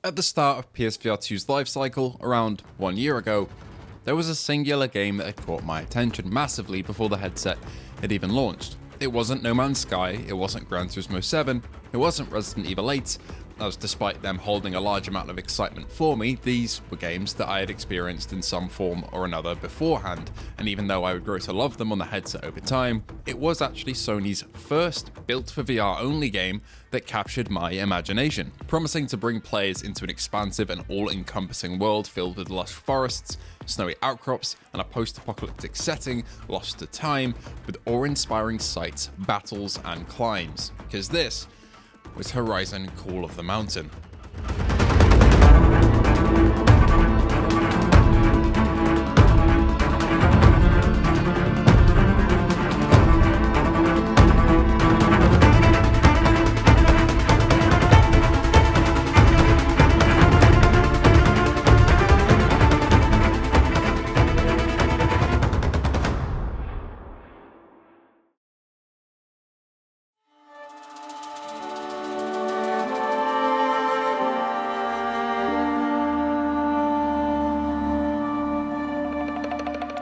At the start of PSVR2's life cycle, around 1 year ago, there was a singular game that had caught my attention massively before the headset had even launched. It wasn't No Man's Sky, it wasn't Gran Turismo 7, it wasn't Resident Evil 8, as despite them holding a large amount of excitement for me, these were games that I had experienced in some form or another beforehand, and even though I would grow to love them on the headset over time, it was actually Sony's first built for VR only game that captured my imagination, promising to bring players into an expansive and all-encompassing world filled with lush forests, snowy outcrops, and a post-apocalyptic setting lost to time with awe-inspiring sights, battles, and climbs. Because this was Horizon Call of the Mountain.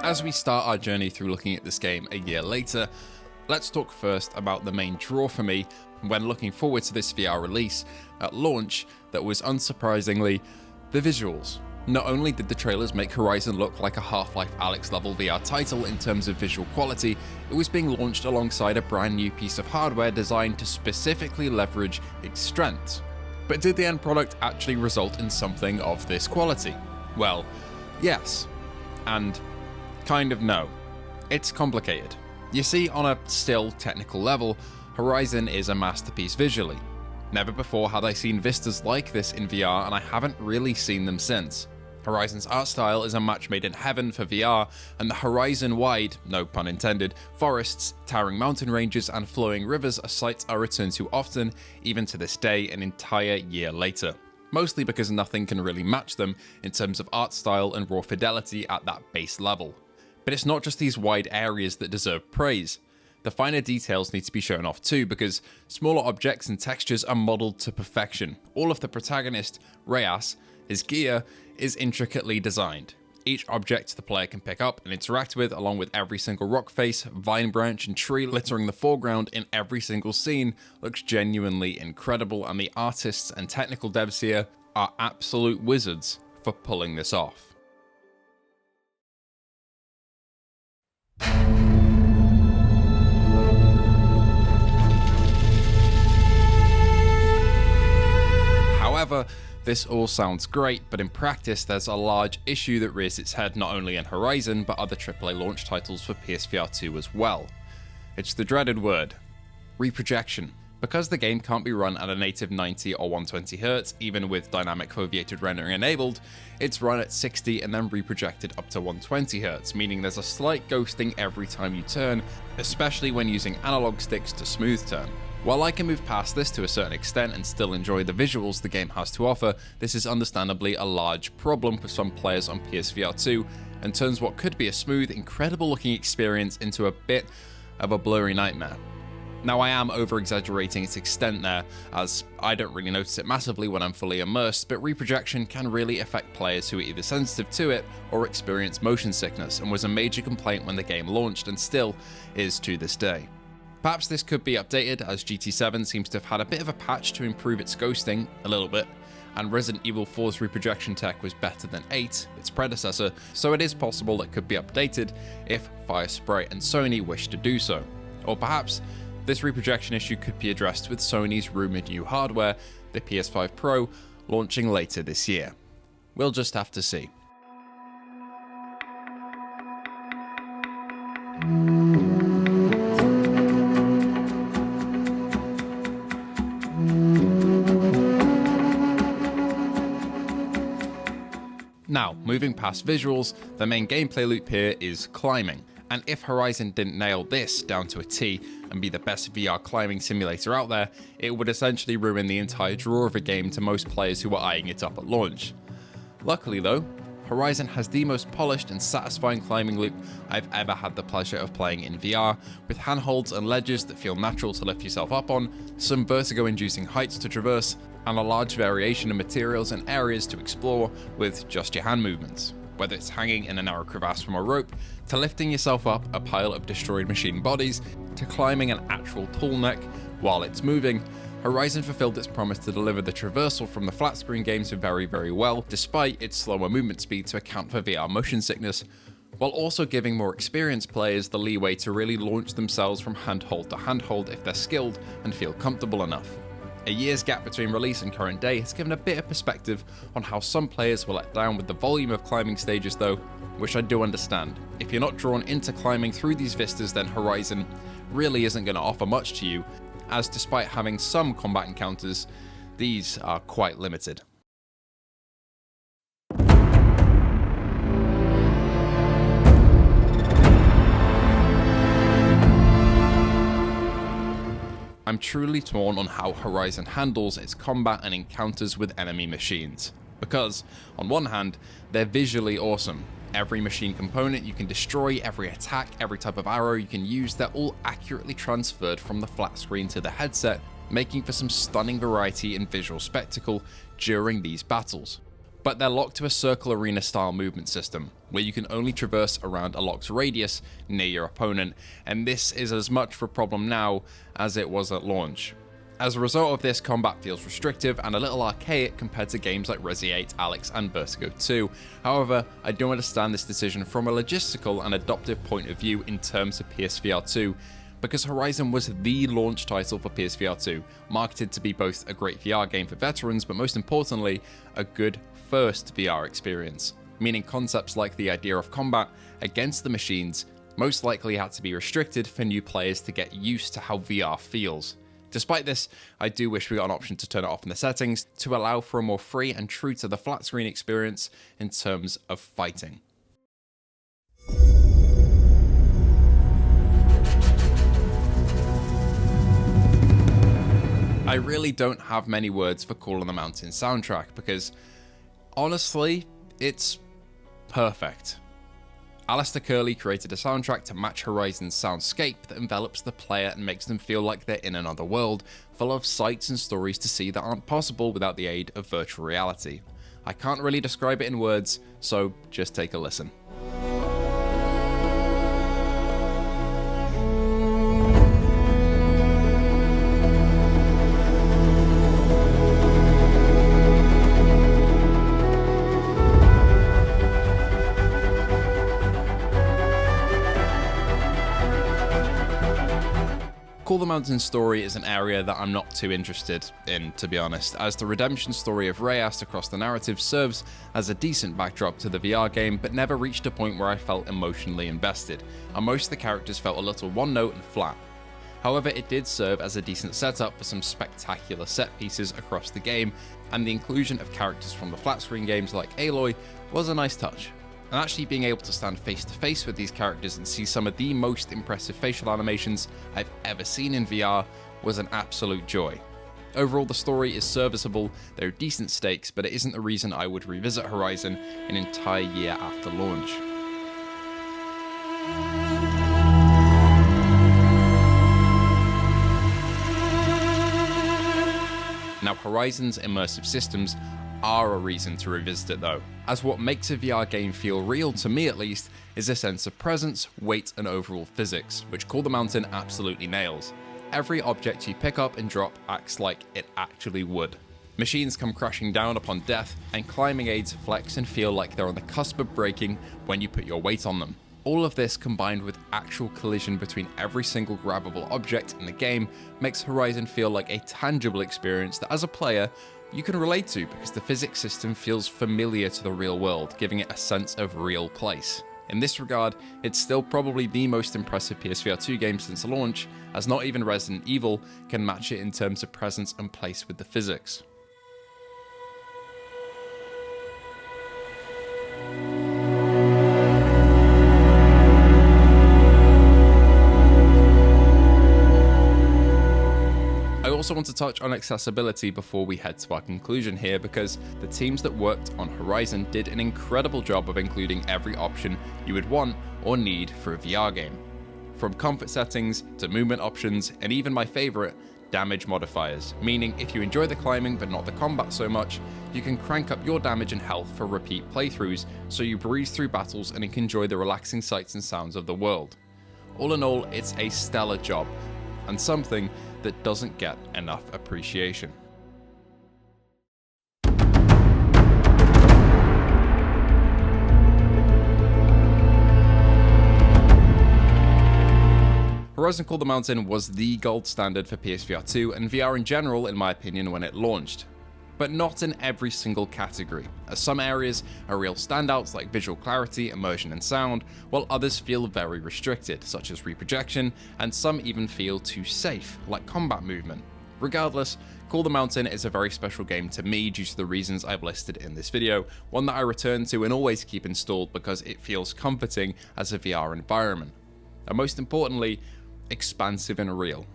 As we start our journey through looking at this game a year later, let's talk first about the main draw for me when looking forward to this VR release at launch that was unsurprisingly the visuals. Not only did the trailers make Horizon look like a Half-Life Alyx level VR title in terms of visual quality, it was being launched alongside a brand new piece of hardware designed to specifically leverage its strengths. But did the end product actually result in something of this quality? Well, yes, and kind of no. It's complicated. You see, on a still technical level, Horizon is a masterpiece visually. Never before had I seen vistas like this in VR, and I haven't really seen them since. Horizon's art style is a match made in heaven for VR, and the Horizon-wide, no pun intended, forests, towering mountain ranges, and flowing rivers are sights I return to often, even to this day, an entire year later. Mostly because nothing can really match them in terms of art style and raw fidelity at that base level. But it's not just these wide areas that deserve praise. The finer details need to be shown off too, because smaller objects and textures are modeled to perfection. All of the protagonist, Reyes, his gear, is intricately designed. Each object the player can pick up and interact with, along with every single rock face, vine branch, and tree littering the foreground in every single scene, looks genuinely incredible, and the artists and technical devs here are absolute wizards for pulling this off. However, this all sounds great, but in practice there's a large issue that rears its head not only in Horizon, but other AAA launch titles for PSVR2 as well. It's the dreaded word, reprojection. Because the game can't be run at a native 90 or 120Hz, even with dynamic foveated rendering enabled, it's run at 60 and then reprojected up to 120Hz, meaning there's a slight ghosting every time you turn, especially when using analog sticks to smooth turn. While I can move past this to a certain extent and still enjoy the visuals the game has to offer, this is understandably a large problem for some players on PSVR2 and turns what could be a smooth, incredible looking experience into a bit of a blurry nightmare. Now, I am over-exaggerating its extent there, as I don't really notice it massively when I'm fully immersed, but reprojection can really affect players who are either sensitive to it or experience motion sickness, and was a major complaint when the game launched and still is to this day. Perhaps this could be updated, as GT7 seems to have had a bit of a patch to improve its ghosting a little bit, and Resident Evil 4's reprojection tech was better than 8, its predecessor, so it is possible it could be updated if Firespray and Sony wish to do so. Or perhaps this reprojection issue could be addressed with Sony's rumored new hardware, the PS5 Pro, launching later this year. We'll just have to see. Now, moving past visuals, the main gameplay loop here is climbing. And if Horizon didn't nail this down to a T and be the best VR climbing simulator out there, it would essentially ruin the entire draw of a game to most players who were eyeing it up at launch. Luckily though, Horizon has the most polished and satisfying climbing loop I've ever had the pleasure of playing in VR, with handholds and ledges that feel natural to lift yourself up on, some vertigo-inducing heights to traverse, and a large variation of materials and areas to explore with just your hand movements. Whether it's hanging in a narrow crevasse from a rope, to lifting yourself up a pile of destroyed machine bodies, to climbing an actual tall neck while it's moving, Horizon fulfilled its promise to deliver the traversal from the flat screen games very, very well, despite its slower movement speed to account for VR motion sickness, while also giving more experienced players the leeway to really launch themselves from handhold to handhold if they're skilled and feel comfortable enough. A year's gap between release and current day has given a bit of perspective on how some players were let down with the volume of climbing stages though, which I do understand. If you're not drawn into climbing through these vistas, then Horizon really isn't going to offer much to you, as despite having some combat encounters, these are quite limited. I'm truly torn on how Horizon handles its combat and encounters with enemy machines. Because, on one hand, they're visually awesome. Every machine component you can destroy, every attack, every type of arrow you can use, they're all accurately transferred from the flat screen to the headset, making for some stunning variety and visual spectacle during these battles. But they're locked to a circle arena style movement system, where you can only traverse around a locked radius near your opponent, and this is as much of a problem now as it was at launch. As a result of this, combat feels restrictive and a little archaic compared to games like Resi 8, Alex and Vertigo 2. However, I do understand this decision from a logistical and adoptive point of view in terms of PSVR2, because Horizon was the launch title for PSVR2, marketed to be both a great VR game for veterans, but most importantly, a good first VR experience, meaning concepts like the idea of combat against the machines most likely had to be restricted for new players to get used to how VR feels. Despite this, I do wish we got an option to turn it off in the settings to allow for a more free and true to the flat screen experience in terms of fighting. I really don't have many words for Call of the Mountain soundtrack because, honestly, it's perfect. Alistair Curley created a soundtrack to match Horizon's soundscape that envelops the player and makes them feel like they're in another world, full of sights and stories to see that aren't possible without the aid of virtual reality. I can't really describe it in words, so just take a listen. Call the Mountain story is an area that I'm not too interested in, to be honest, as the redemption story of Reyes across the narrative serves as a decent backdrop to the VR game, but never reached a point where I felt emotionally invested, and most of the characters felt a little one-note and flat. However, it did serve as a decent setup for some spectacular set pieces across the game, and the inclusion of characters from the flat screen games like Aloy was a nice touch. And actually being able to stand face to face with these characters and see some of the most impressive facial animations I've ever seen in VR was an absolute joy. Overall, the story is serviceable, there are decent stakes, but it isn't the reason I would revisit Horizon an entire year after launch. Now, Horizon's immersive systems are a reason to revisit it though, as what makes a VR game feel real, to me at least, is a sense of presence, weight and overall physics, which Call the Mountain absolutely nails. Every object you pick up and drop acts like it actually would. Machines come crashing down upon death, and climbing aids flex and feel like they're on the cusp of breaking when you put your weight on them. All of this combined with actual collision between every single grabbable object in the game makes Horizon feel like a tangible experience that as a player you can relate to, because the physics system feels familiar to the real world, giving it a sense of real place. In this regard, it's still probably the most impressive PSVR2 game since launch, as not even Resident Evil can match it in terms of presence and place with the physics. I also want to touch on accessibility before we head to our conclusion here, because the teams that worked on Horizon did an incredible job of including every option you would want or need for a VR game. From comfort settings to movement options, and even my favorite, damage modifiers, meaning if you enjoy the climbing but not the combat so much, you can crank up your damage and health for repeat playthroughs so you breeze through battles and can enjoy the relaxing sights and sounds of the world. All in all, it's a stellar job, and something that doesn't get enough appreciation. Horizon Call the Mountain was the gold standard for PSVR2 and VR in general, in my opinion, when it launched. But not in every single category, as some areas are real standouts like visual clarity, immersion and sound, while others feel very restricted, such as reprojection, and some even feel too safe, like combat movement. Regardless, Call the Mountain is a very special game to me due to the reasons I've listed in this video, one that I return to and always keep installed because it feels comforting as a VR environment. And most importantly, expansive and real.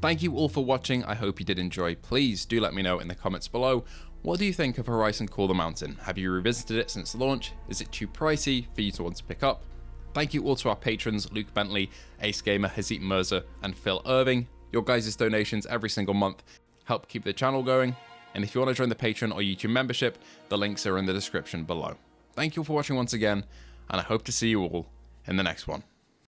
Thank you all for watching. I hope you did enjoy. Please do let me know in the comments below, what do you think of Horizon Call the Mountain? Have you revisited it since launch? Is it too pricey for you to want to pick up? Thank you all to our patrons, Luke Bentley, Ace Gamer, Hazit Mirza, and Phil Irving. Your guys' donations every single month help keep the channel going. And if you want to join the Patreon or YouTube membership, the links are in the description below. Thank you all for watching once again, and I hope to see you all in the next one.